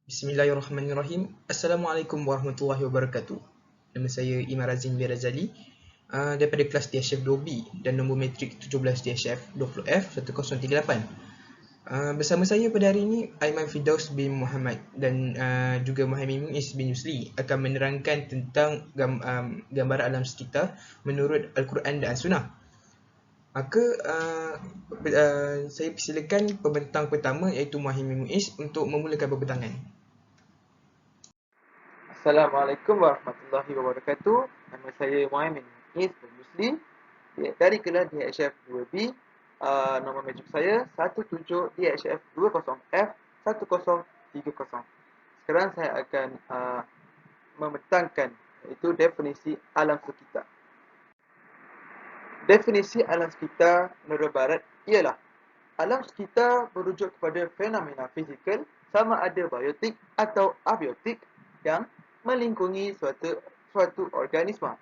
Bismillahirrahmanirrahim. Assalamualaikum warahmatullahi wabarakatuh. Nama saya Imam Razin bin Razali daripada kelas DHF 2B dan nombor matrik 17 DHF 20F 1038. Bersama saya pada hari ini Aiman Firdaus bin Muhammad dan juga Muhammad Muiz bin Yusli akan menerangkan tentang gambaran alam sekitar menurut Al-Quran dan Sunnah. Maka saya persilakan pembentang pertama iaitu Muhammad Muiz untuk memulakan pembentangan. Assalamualaikum warahmatullahi wabarakatuh. Nama saya Muhammad Muiz bin Yusli dari kelas DHF 2B. Nombor matrik saya 17 DHF 20F 1030. Sekarang saya akan membentangkan iaitu definisi alam sekitar. Definisi alam sekitar menurut Barat ialah alam sekitar merujuk kepada fenomena fizikal sama ada biotik atau abiotik yang melingkungi suatu organisma.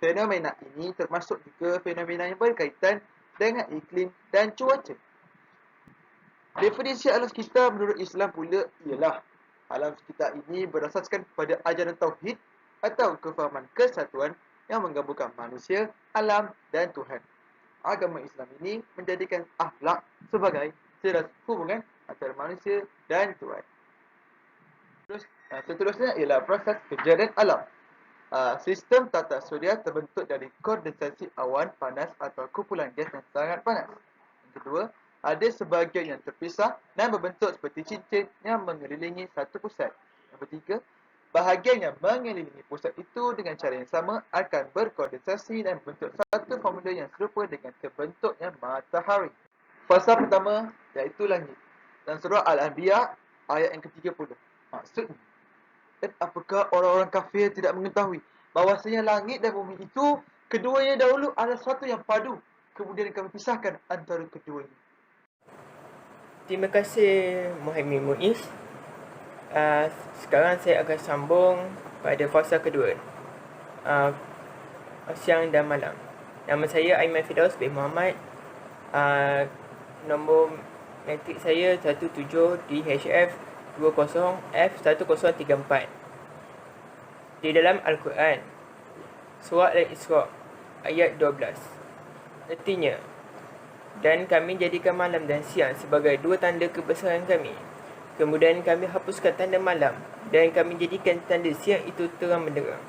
Fenomena ini termasuk juga fenomena yang berkaitan dengan iklim dan cuaca. Definisi alam sekitar menurut Islam pula ialah alam sekitar ini berasaskan kepada ajaran tauhid atau kefahaman kesatuan yang menggabungkan manusia, alam dan Tuhan. Agama Islam ini menjadikan akhlak sebagai seras hubungan antara manusia dan Tuhan. Seterusnya ialah proses kejadian alam. Sistem tata surya terbentuk dari kondensasi awan panas atau kumpulan gas yang sangat panas. Yang kedua, ada sebahagian yang terpisah dan berbentuk seperti cincin yang mengelilingi satu pusat. Yang ketiga, bahagian yang mengelilingi pusat itu dengan cara yang sama akan berkondensasi dan membentuk satu formula yang serupa dengan terbentuknya matahari. Fasa pertama iaitu langit. Dan surah Al-Anbiya ayat yang ke-30. Maksudnya, dan apakah orang-orang kafir tidak mengetahui bahawasanya langit dan bumi itu keduanya dahulu adalah satu yang padu, kemudian kami pisahkan antara keduanya. Terima kasih Muhammad Muiz. Sekarang saya akan sambung pada fasa kedua, siang dan malam. Nama saya Aiman Firdaus bin Muhammad. Nombor matrik saya 17 DHF 20F 1034. Di dalam Al-Quran, surah Al-Isra ayat 12, artinya, dan kami jadikan malam dan siang sebagai dua tanda kebesaran kami. Kemudian kami hapuskan tanda malam dan kami jadikan tanda siang itu terang benderang,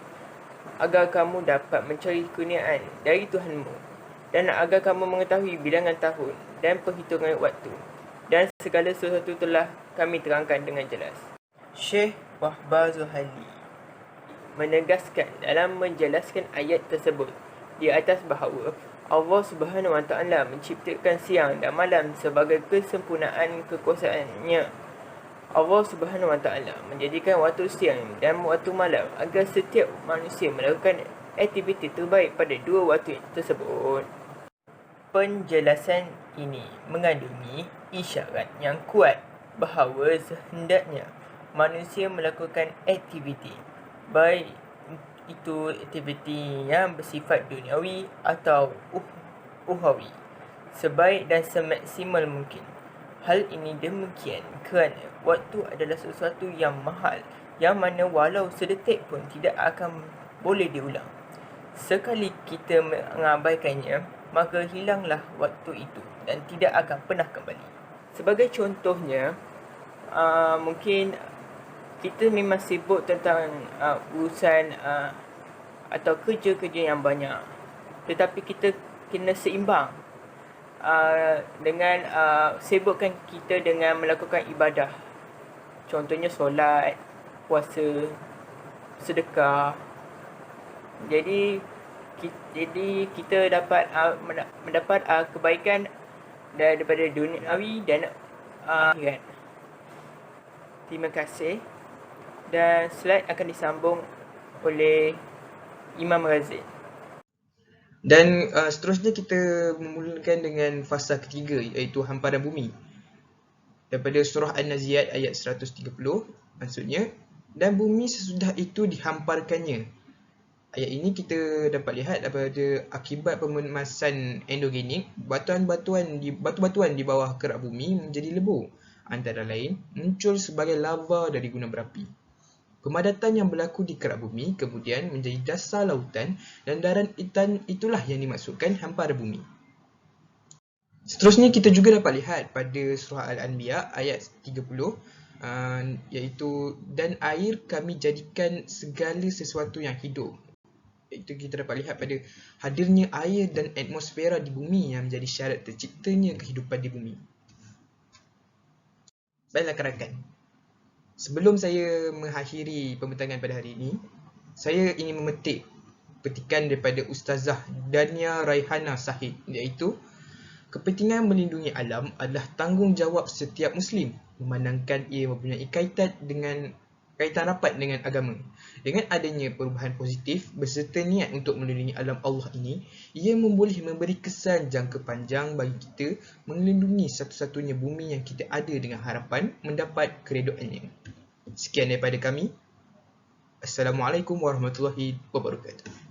agar kamu dapat mencari kurniaan dari Tuhanmu dan agar kamu mengetahui bilangan tahun dan perhitungan waktu, dan segala sesuatu telah kami terangkan dengan jelas. Syekh Wahbah Zuhali menegaskan dalam menjelaskan ayat tersebut di atas bahawa Allah Subhanahu Wa Taala menciptakan siang dan malam sebagai kesempurnaan kekuasaannya. Allah Subhanahu Wa Taala menjadikan waktu siang dan waktu malam agar setiap manusia melakukan aktiviti terbaik pada dua waktu tersebut. Penjelasan ini mengandungi isyarat yang kuat bahawa sehendaknya manusia melakukan aktiviti, baik itu aktiviti yang bersifat duniawi atau ukhrawi, sebaik dan semaksimal mungkin. Hal ini demikian kerana waktu adalah sesuatu yang mahal, yang mana walau sedetik pun tidak akan boleh diulang. Sekali kita mengabaikannya, maka hilanglah waktu itu dan tidak akan pernah kembali. Sebagai contohnya, mungkin kita memang sibuk tentang urusan atau kerja-kerja yang banyak, tetapi kita kena seimbang dengan sibukkan kita dengan melakukan ibadah. Contohnya solat, puasa, sedekah. Jadi kita dapat mendapat kebaikan daripada duniawi dan akhirat. Terima kasih. Dan slide akan disambung oleh Imam Razin. Dan seterusnya kita memulakan dengan fasa ketiga iaitu hamparan bumi. Daripada surah An-Naziat ayat 130, maksudnya, dan bumi sesudah itu dihamparkannya. Ayat ini kita dapat lihat daripada akibat pemanasan endogenik, batu-batuan di bawah kerak bumi menjadi lebur. Antara lain, muncul sebagai lava dari gunung berapi. Pemadatan yang berlaku di kerak bumi kemudian menjadi dasar lautan dan daran itulah yang dimaksudkan hampara bumi. Seterusnya kita juga dapat lihat pada surah Al-Anbiya ayat 30 iaitu dan air kami jadikan segala sesuatu yang hidup. Itu kita dapat lihat pada hadirnya air dan atmosfera di bumi yang menjadi syarat terciptanya kehidupan di bumi. Baiklah rakan. Sebelum saya mengakhiri pembentangan pada hari ini, saya ingin memetik petikan daripada Ustazah Dania Raihana Sahid, iaitu kepentingan melindungi alam adalah tanggungjawab setiap Muslim, memandangkan ia mempunyai kaitan rapat dengan agama. Dengan adanya perubahan positif beserta niat untuk melindungi alam Allah ini, ia boleh memberi kesan jangka panjang bagi kita melindungi satu-satunya bumi yang kita ada dengan harapan mendapat keredoannya. Sekian daripada kami. Assalamualaikum warahmatullahi wabarakatuh.